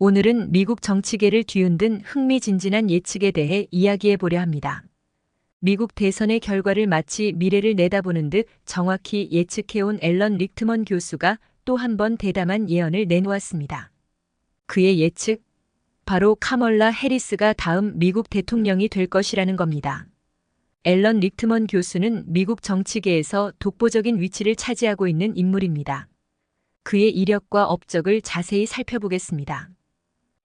오늘은 미국 정치계를 뒤흔든 흥미진진한 예측에 대해 이야기해 보려 합니다. 미국 대선의 결과를 마치 미래를 내다보는 듯 정확히 예측해온 앨런 리크먼 교수가 또 한 번 대담한 예언을 내놓았습니다. 그의 예측, 바로 카멀라 해리스가 다음 미국 대통령이 될 것이라는 겁니다. 앨런 리크먼 교수는 미국 정치계에서 독보적인 위치를 차지하고 있는 인물입니다. 그의 이력과 업적을 자세히 살펴보겠습니다.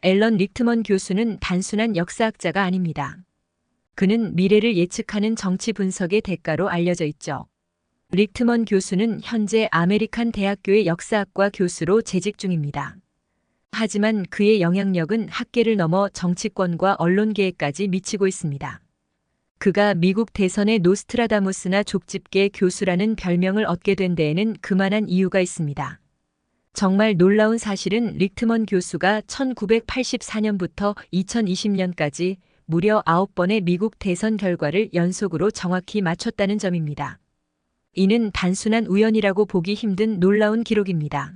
앨런 리크먼 교수는 단순한 역사학자가 아닙니다. 그는 미래를 예측하는 정치 분석의 대가로 알려져 있죠. 리크먼 교수는 현재 아메리칸 대학교의 역사학과 교수로 재직 중입니다. 하지만 그의 영향력은 학계를 넘어 정치권과 언론계에까지 미치고 있습니다. 그가 미국 대선의 노스트라다무스나 족집게 교수라는 별명을 얻게 된 데에는 그만한 이유가 있습니다. 정말 놀라운 사실은 리크먼 교수가 1984년부터 2020년까지 무려 9번의 미국 대선 결과를 연속으로 정확히 맞췄다는 점입니다. 이는 단순한 우연이라고 보기 힘든 놀라운 기록입니다.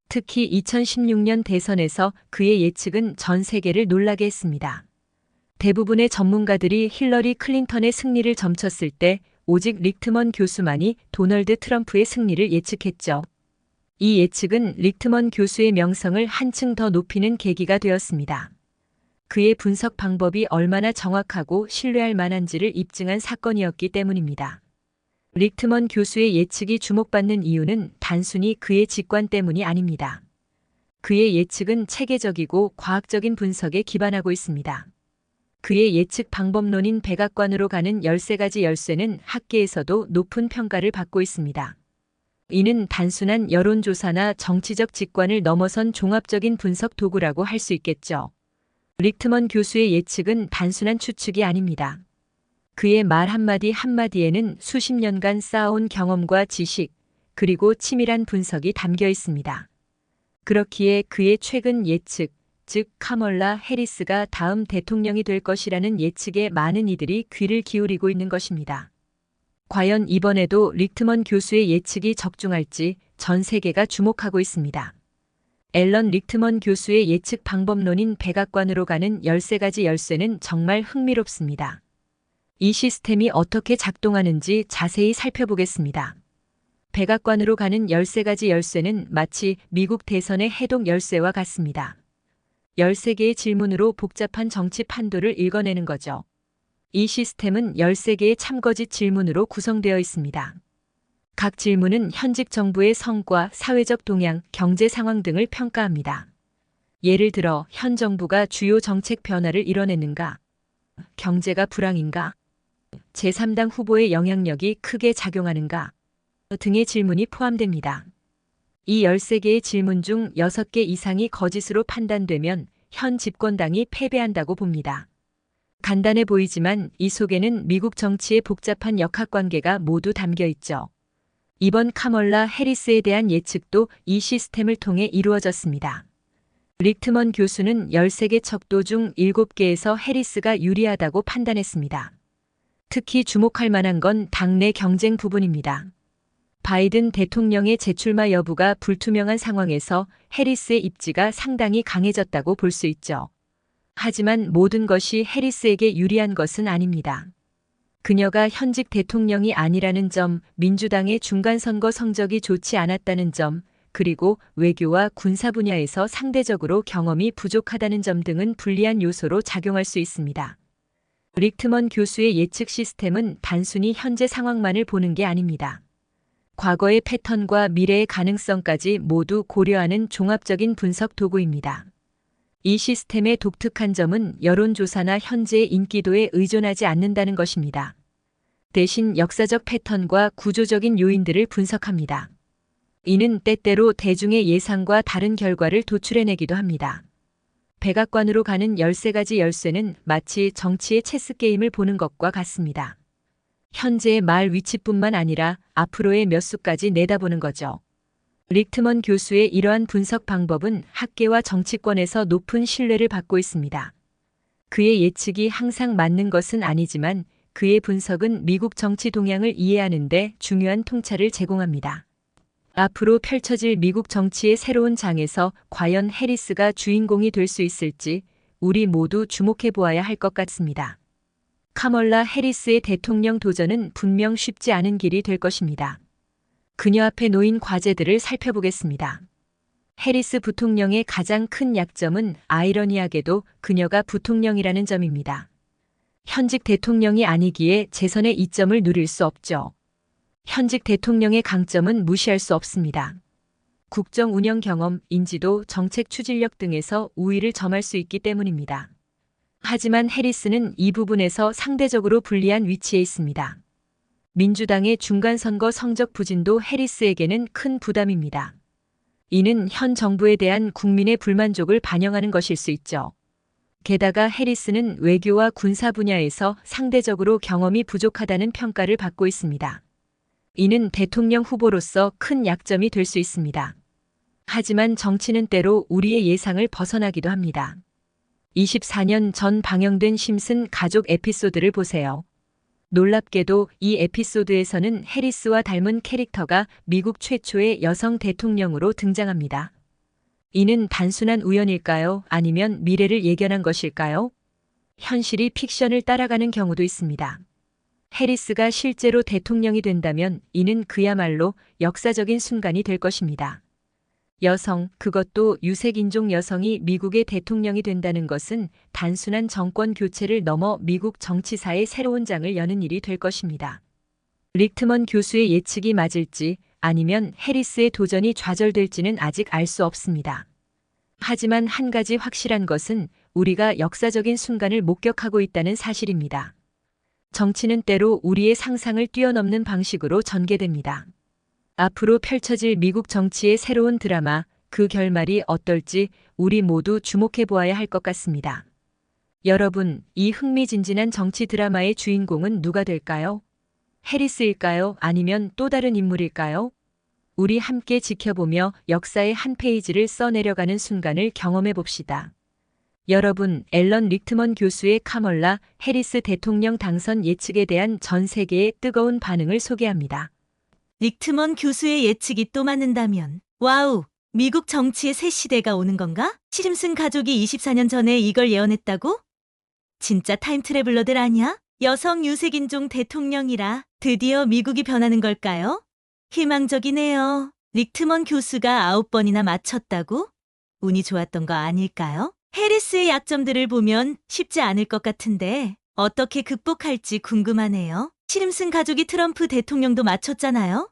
특히 2016년 대선에서 그의 예측은 전 세계를 놀라게 했습니다. 대부분의 전문가들이 힐러리 클린턴의 승리를 점쳤을 때 오직 리크먼 교수만이 도널드 트럼프의 승리를 예측했죠. 이 예측은 리크먼 교수의 명성을 한층 더 높이는 계기가 되었습니다. 그의 분석 방법이 얼마나 정확하고 신뢰할 만한지를 입증한 사건이었기 때문입니다. 리크먼 교수의 예측이 주목받는 이유는 단순히 그의 직관 때문이 아닙니다. 그의 예측은 체계적이고 과학적인 분석에 기반하고 있습니다. 그의 예측 방법론인 백악관으로 가는 13가지 열쇠는 학계에서도 높은 평가를 받고 있습니다. 이는 단순한 여론조사나 정치적 직관을 넘어선 종합적인 분석 도구라고 할 수 있겠죠. 리크먼 교수의 예측은 단순한 추측이 아닙니다. 그의 말 한마디 한마디에는 수십 년간 쌓아온 경험과 지식, 그리고 치밀한 분석이 담겨 있습니다. 그렇기에 그의 최근 예측, 즉 카멀라 해리스가 다음 대통령이 될 것이라는 예측에 많은 이들이 귀를 기울이고 있는 것입니다. 과연 이번에도 리크먼 교수의 예측이 적중할지 전 세계가 주목하고 있습니다. 앨런 리크먼 교수의 예측 방법론인 백악관으로 가는 13가지 열쇠는 정말 흥미롭습니다. 이 시스템이 어떻게 작동하는지 자세히 살펴보겠습니다. 백악관으로 가는 13가지 열쇠는 마치 미국 대선의 해독 열쇠와 같습니다. 13개의 질문으로 복잡한 정치 판도를 읽어내는 거죠. 이 시스템은 13개의 참거짓 질문으로 구성되어 있습니다. 각 질문은 현직 정부의 성과, 사회적 동향, 경제 상황 등을 평가합니다. 예를 들어 현 정부가 주요 정책 변화를 이뤄내는가? 경제가 불황인가? 제3당 후보의 영향력이 크게 작용하는가? 등의 질문이 포함됩니다. 이 13개의 질문 중 6개 이상이 거짓으로 판단되면 현 집권당이 패배한다고 봅니다. 간단해 보이지만 이 속에는 미국 정치의 복잡한 역학관계가 모두 담겨 있죠. 이번 카멀라 해리스에 대한 예측도 이 시스템을 통해 이루어졌습니다. 리크먼 교수는 13개 척도 중 7개에서 해리스가 유리하다고 판단했습니다. 특히 주목할 만한 건 당내 경쟁 부분입니다. 바이든 대통령의 재출마 여부가 불투명한 상황에서 해리스의 입지가 상당히 강해졌다고 볼 수 있죠. 하지만 모든 것이 해리스에게 유리한 것은 아닙니다. 그녀가 현직 대통령이 아니라는 점, 민주당의 중간선거 성적이 좋지 않았다는 점, 그리고 외교와 군사 분야에서 상대적으로 경험이 부족하다는 점 등은 불리한 요소로 작용할 수 있습니다. 리크먼 교수의 예측 시스템은 단순히 현재 상황만을 보는 게 아닙니다. 과거의 패턴과 미래의 가능성까지 모두 고려하는 종합적인 분석 도구입니다. 이 시스템의 독특한 점은 여론조사나 현재의 인기도에 의존하지 않는다는 것입니다. 대신 역사적 패턴과 구조적인 요인들을 분석합니다. 이는 때때로 대중의 예상과 다른 결과를 도출해내기도 합니다. 백악관으로 가는 13가지 열쇠는 마치 정치의 체스 게임을 보는 것과 같습니다. 현재의 말 위치뿐만 아니라 앞으로의 몇 수까지 내다보는 거죠. 리크먼 교수의 이러한 분석 방법은 학계와 정치권에서 높은 신뢰를 받고 있습니다. 그의 예측이 항상 맞는 것은 아니지만 그의 분석은 미국 정치 동향을 이해하는 데 중요한 통찰을 제공합니다. 앞으로 펼쳐질 미국 정치의 새로운 장에서 과연 해리스가 주인공이 될 수 있을지 우리 모두 주목해 보아야 할 것 같습니다. 카멀라 해리스의 대통령 도전은 분명 쉽지 않은 길이 될 것입니다. 그녀 앞에 놓인 과제들을 살펴보겠습니다. 해리스 부통령의 가장 큰 약점은 아이러니하게도 그녀가 부통령이라는 점입니다. 현직 대통령이 아니기에 재선의 이점을 누릴 수 없죠. 현직 대통령의 강점은 무시할 수 없습니다. 국정 운영 경험, 인지도, 정책 추진력 등에서 우위를 점할 수 있기 때문입니다. 하지만 해리스는 이 부분에서 상대적으로 불리한 위치에 있습니다. 민주당의 중간선거 성적 부진도 해리스에게는 큰 부담입니다. 이는 현 정부에 대한 국민의 불만족을 반영하는 것일 수 있죠. 게다가 해리스는 외교와 군사 분야에서 상대적으로 경험이 부족하다는 평가를 받고 있습니다. 이는 대통령 후보로서 큰 약점이 될 수 있습니다. 하지만 정치는 때로 우리의 예상을 벗어나기도 합니다. 24년 전 방영된 심슨 가족 에피소드를 보세요. 놀랍게도 이 에피소드에서는 해리스와 닮은 캐릭터가 미국 최초의 여성 대통령으로 등장합니다. 이는 단순한 우연일까요? 아니면 미래를 예견한 것일까요? 현실이 픽션을 따라가는 경우도 있습니다. 해리스가 실제로 대통령이 된다면 이는 그야말로 역사적인 순간이 될 것입니다. 여성, 그것도 유색인종 여성이 미국의 대통령이 된다는 것은 단순한 정권 교체를 넘어 미국 정치사의 새로운 장을 여는 일이 될 것입니다. 릭트먼 교수의 예측이 맞을지 아니면 해리스의 도전이 좌절될지는 아직 알 수 없습니다. 하지만 한 가지 확실한 것은 우리가 역사적인 순간을 목격하고 있다는 사실입니다. 정치는 때로 우리의 상상을 뛰어넘는 방식으로 전개됩니다. 앞으로 펼쳐질 미국 정치의 새로운 드라마, 그 결말이 어떨지 우리 모두 주목해 보아야 할 것 같습니다. 여러분, 이 흥미진진한 정치 드라마의 주인공은 누가 될까요? 해리스일까요? 아니면 또 다른 인물일까요? 우리 함께 지켜보며 역사의 한 페이지를 써내려가는 순간을 경험해 봅시다. 여러분, 앨런 릭트먼 교수의 카멀라 해리스 대통령 당선 예측에 대한 전 세계의 뜨거운 반응을 소개합니다. 릭트먼 교수의 예측이 또 맞는다면 와우! 미국 정치의 새 시대가 오는 건가? 심슨 가족이 24년 전에 이걸 예언했다고? 진짜 타임트래블러들 아니야? 여성 유색인종 대통령이라 드디어 미국이 변하는 걸까요? 희망적이네요. 릭트먼 교수가 9번이나 맞췄다고? 운이 좋았던 거 아닐까요? 해리스의 약점들을 보면 쉽지 않을 것 같은데 어떻게 극복할지 궁금하네요. 심슨 가족이 트럼프 대통령도 맞췄잖아요.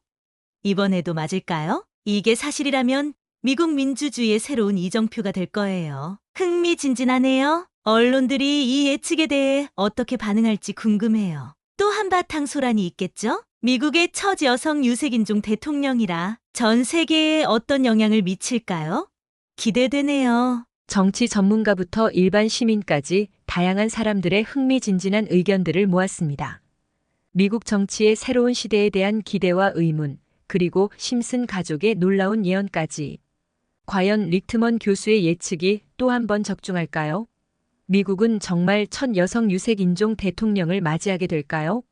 이번에도 맞을까요? 이게 사실이라면 미국 민주주의의 새로운 이정표가 될 거예요. 흥미진진하네요. 언론들이 이 예측에 대해 어떻게 반응할지 궁금해요. 또 한바탕 소란이 있겠죠? 미국의 첫 여성 유색인종 대통령이라 전 세계에 어떤 영향을 미칠까요? 기대되네요. 정치 전문가부터 일반 시민까지 다양한 사람들의 흥미진진한 의견들을 모았습니다. 미국 정치의 새로운 시대에 대한 기대와 의문, 그리고 심슨 가족의 놀라운 예언까지. 과연 릭트먼 교수의 예측이 또 한 번 적중할까요? 미국은 정말 첫 여성 유색인종 대통령을 맞이하게 될까요?